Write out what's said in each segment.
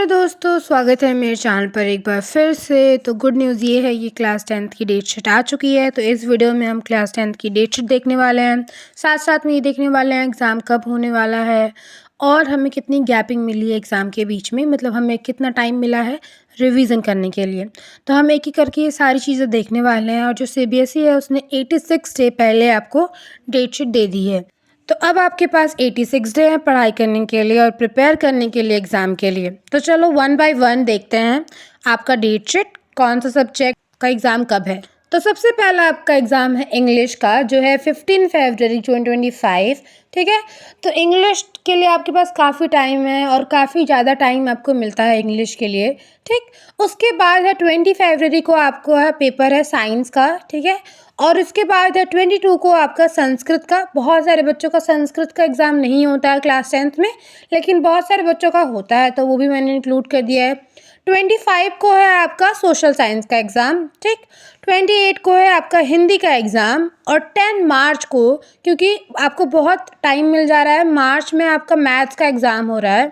Hello दोस्तों, स्वागत है मेरे चैनल पर एक बार फिर से। तो गुड न्यूज़ ये है कि क्लास 10th की डेट शीट आ चुकी है। तो इस वीडियो में हम क्लास 10th की डेट शीट देखने वाले हैं। साथ साथ में ये देखने वाले हैं एग्ज़ाम कब होने वाला है और हमें कितनी गैपिंग मिली है एग्ज़ाम के बीच में, मतलब हमें कितना टाइम मिला है रिवीजन करने के लिए। तो हम एक एक करके ये सारी चीज़ें देखने वाले हैं। और जो CBSE है उसने 86 डे पहले आपको डेट शीट दे दी है। तो अब आपके पास 86 डे हैं पढ़ाई करने के लिए और प्रिपेयर करने के लिए एग्ज़ाम के लिए। तो चलो वन बाय वन देखते हैं आपका डेट शीट, कौन सा सब्जेक्ट का एग्ज़ाम कब है। तो सबसे पहला आपका एग्ज़ाम है इंग्लिश का, जो है 15 फरवरी 2025। ठीक है, तो इंग्लिश के लिए आपके पास काफ़ी टाइम है और काफ़ी ज़्यादा टाइम आपको मिलता है इंग्लिश के लिए। ठीक, उसके बाद है 20 फरवरी को आपको है पेपर है साइंस का। ठीक है, और उसके बाद है 22 को आपका संस्कृत का। बहुत सारे बच्चों का संस्कृत का एग्ज़ाम नहीं होता है क्लास 10th में, लेकिन बहुत सारे बच्चों का होता है, तो वो भी मैंने इंक्लूड कर दिया है। 25 को है आपका सोशल साइंस का एग्ज़ाम। ठीक, 28 को है आपका हिंदी का एग्ज़ाम और 10 मार्च को, क्योंकि आपको बहुत टाइम मिल जा रहा है, मार्च में आपका मैथ्स का एग्ज़ाम हो रहा है।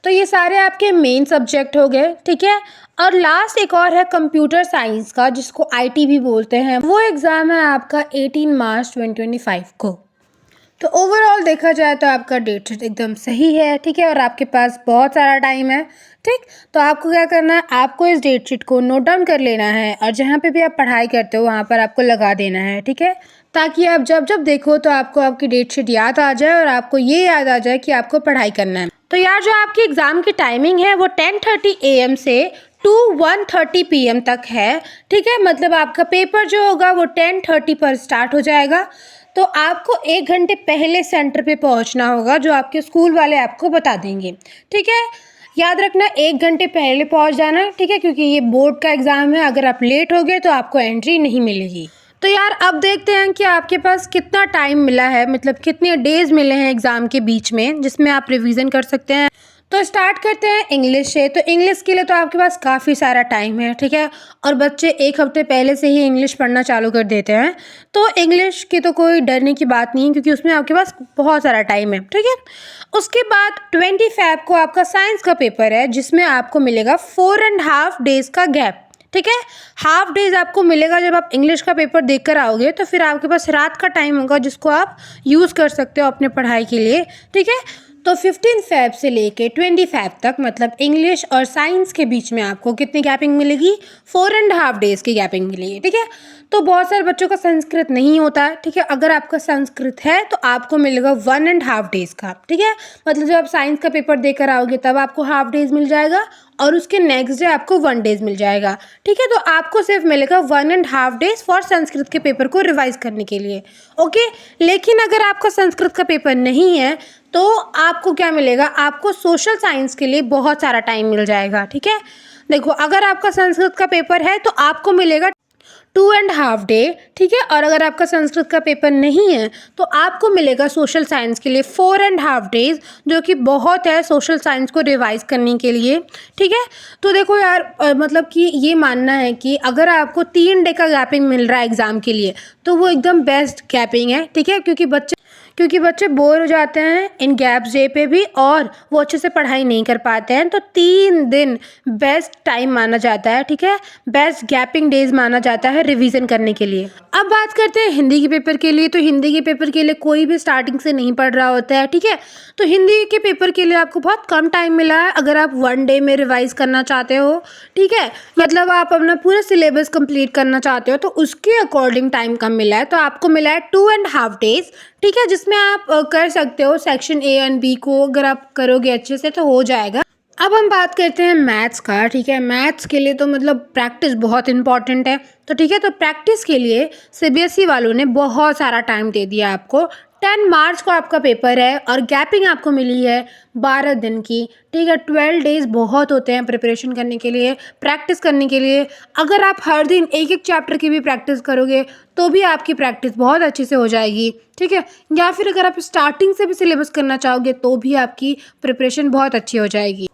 तो ये सारे आपके मेन सब्जेक्ट हो गए। ठीक है, और लास्ट एक और है कंप्यूटर साइंस का, जिसको IT भी बोलते हैं। वो एग्ज़ाम है आपका 18 मार्च 2025 को। तो ओवरऑल देखा जाए तो आपका डेट शीट एकदम सही है। ठीक है, और आपके पास बहुत सारा टाइम है। ठीक, तो आपको क्या करना है, आपको इस डेट शीट को नोट डाउन कर लेना है और जहाँ पे भी आप पढ़ाई करते हो वहाँ पर आपको लगा देना है। ठीक है, ताकि आप जब जब देखो तो आपको आपकी डेट शीट याद आ जाए और आपको ये याद आ जाए कि आपको पढ़ाई करना है। तो यार, जो आपकी एग्ज़ाम की टाइमिंग है वो 10:30 AM से 1:30 PM तक है। ठीक है, मतलब आपका पेपर जो होगा वो 10:30 पर स्टार्ट हो जाएगा। तो आपको 1 घंटे पहले सेंटर पे पहुंचना होगा, जो आपके स्कूल वाले आपको बता देंगे। ठीक है, याद रखना 1 घंटे पहले पहुंच जाना। ठीक है, क्योंकि ये बोर्ड का एग्ज़ाम है, अगर आप लेट हो गए तो आपको एंट्री नहीं मिलेगी। तो यार, अब देखते हैं कि आपके पास कितना टाइम मिला है, मतलब कितने डेज़ मिले हैं एग्ज़ाम के बीच में जिसमें आप रिवीजन कर सकते हैं। तो स्टार्ट करते हैं इंग्लिश से। तो इंग्लिश के लिए तो आपके पास काफ़ी सारा टाइम है। ठीक है, और बच्चे 1 हफ्ते पहले से ही इंग्लिश पढ़ना चालू कर देते हैं। तो इंग्लिश की तो कोई डरने की बात नहीं है, क्योंकि उसमें आपके पास बहुत सारा टाइम है। ठीक है, उसके बाद 25 को आपका साइंस का पेपर है, जिसमें आपको मिलेगा 4.5 डेज़ का गैप। ठीक है, हाफ डेज आपको मिलेगा। जब आप इंग्लिश का पेपर देख कर आओगे तो फिर आपके पास रात का टाइम होगा, जिसको आप यूज़ कर सकते हो अपने पढ़ाई के लिए। ठीक है, तो 15 फेब से लेके 25 तक, मतलब इंग्लिश और साइंस के बीच में आपको कितनी गैपिंग मिलेगी, 4.5 डेज़ की गैपिंग मिलेगी। ठीक है, तो बहुत सारे बच्चों का संस्कृत नहीं होता है। ठीक है, अगर आपका संस्कृत है तो आपको मिलेगा 1.5 डेज़ का। ठीक है, मतलब जब आप साइंस का पेपर देकर आओगे तब आपको हाफ डेज़ मिल जाएगा और उसके नेक्स्ट डे आपको 1 डेज़ मिल जाएगा। ठीक है, तो आपको सिर्फ मिलेगा 1.5 डेज़ फॉर संस्कृत के पेपर को रिवाइज करने के लिए। ओके, लेकिन अगर आपका संस्कृत का पेपर नहीं है तो आपको क्या मिलेगा, आपको सोशल साइंस के लिए बहुत सारा टाइम मिल जाएगा। ठीक है, देखो, अगर आपका संस्कृत का पेपर है तो आपको मिलेगा 2.5 डे। ठीक है, और अगर आपका संस्कृत का पेपर नहीं है तो आपको मिलेगा सोशल साइंस के लिए 4.5 डेज़, जो कि बहुत है सोशल साइंस को रिवाइज करने के लिए। ठीक है, तो देखो यार, मतलब कि ये मानना है कि अगर आपको 3 डे का गैपिंग मिल रहा है एग्ज़ाम के लिए तो वो एकदम बेस्ट गैपिंग है। ठीक है, क्योंकि बच्चे बोर हो जाते हैं इन गैप्स डे पे भी और वो अच्छे से पढ़ाई नहीं कर पाते हैं। तो 3 दिन बेस्ट टाइम माना जाता है। ठीक है, बेस्ट गैपिंग डेज माना जाता है रिवीजन करने के लिए। अब बात करते हैं हिंदी के पेपर के लिए। तो हिंदी के पेपर के लिए कोई भी स्टार्टिंग से नहीं पढ़ रहा होता है। ठीक है, तो हिंदी के पेपर के लिए आपको बहुत कम टाइम मिला है अगर आप 1 डे में रिवाइज करना चाहते हो। ठीक है, मतलब आप अपना पूरा सिलेबस कंप्लीट करना चाहते हो तो उसके अकॉर्डिंग टाइम कम मिला है। तो आपको मिला है 2.5 डेज़। ठीक है, जिसमें आप कर सकते हो सेक्शन A और B को, अगर आप करोगे अच्छे से तो हो जाएगा। अब हम बात करते हैं मैथ्स का। ठीक है, मैथ्स के लिए तो मतलब प्रैक्टिस बहुत इंपॉर्टेंट है। तो ठीक है, तो प्रैक्टिस के लिए CBSE वालों ने बहुत सारा टाइम दे दिया आपको। 10 मार्च को आपका पेपर है और गैपिंग आपको मिली है 12 दिन की। ठीक है, 12 डेज़ बहुत होते हैं प्रिपरेशन करने के लिए, प्रैक्टिस करने के लिए। अगर आप हर दिन एक एक चैप्टर की भी प्रैक्टिस करोगे तो भी आपकी प्रैक्टिस बहुत अच्छे से हो जाएगी। ठीक है, या फिर अगर आप स्टार्टिंग से भी सिलेबस करना चाहोगे तो भी आपकी प्रिपरेशन बहुत अच्छी हो जाएगी।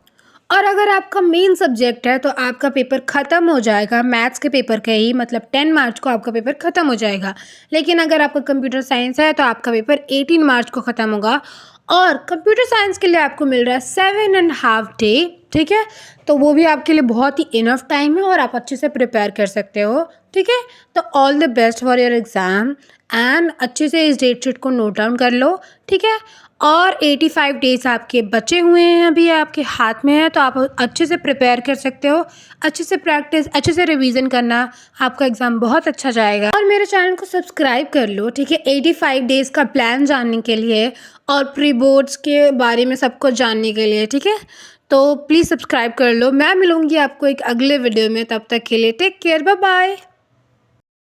और अगर आपका मेन सब्जेक्ट है तो आपका पेपर ख़त्म हो जाएगा मैथ्स के पेपर का ही, मतलब 10 मार्च को आपका पेपर ख़त्म हो जाएगा। लेकिन अगर आपका कंप्यूटर साइंस है तो आपका पेपर 18 मार्च को ख़त्म होगा। और कंप्यूटर साइंस के लिए आपको मिल रहा है 7.5 डे। ठीक है? तो वो भी आपके लिए बहुत ही इनफ टाइम है और आप अच्छे से प्रिपेयर कर सकते हो, ठीक है? तो all the best for your exam and अच्छे से इस डेट शीट को नोट डाउन कर लो, ठीक है? और 85 डेज़ आपके बचे हुए हैं, अभी आपके हाथ में है, तो आप अच्छे से प्रिपेयर कर सकते हो। अच्छे से प्रैक्टिस, अच्छे से रिवीजन करना, आपका एग्ज़ाम बहुत अच्छा जाएगा। और मेरे चैनल को सब्सक्राइब कर लो, ठीक है? 85 डेज़ का प्लान जानने के लिए और प्री बोर्ड्स के बारे में सब कुछ जानने के लिए, ठीक है? तो प्लीज़ सब्सक्राइब कर लो। मैं मिलूँगी आपको एक अगले वीडियो में, तब तक के लिए टेक केयर, बाय बाय।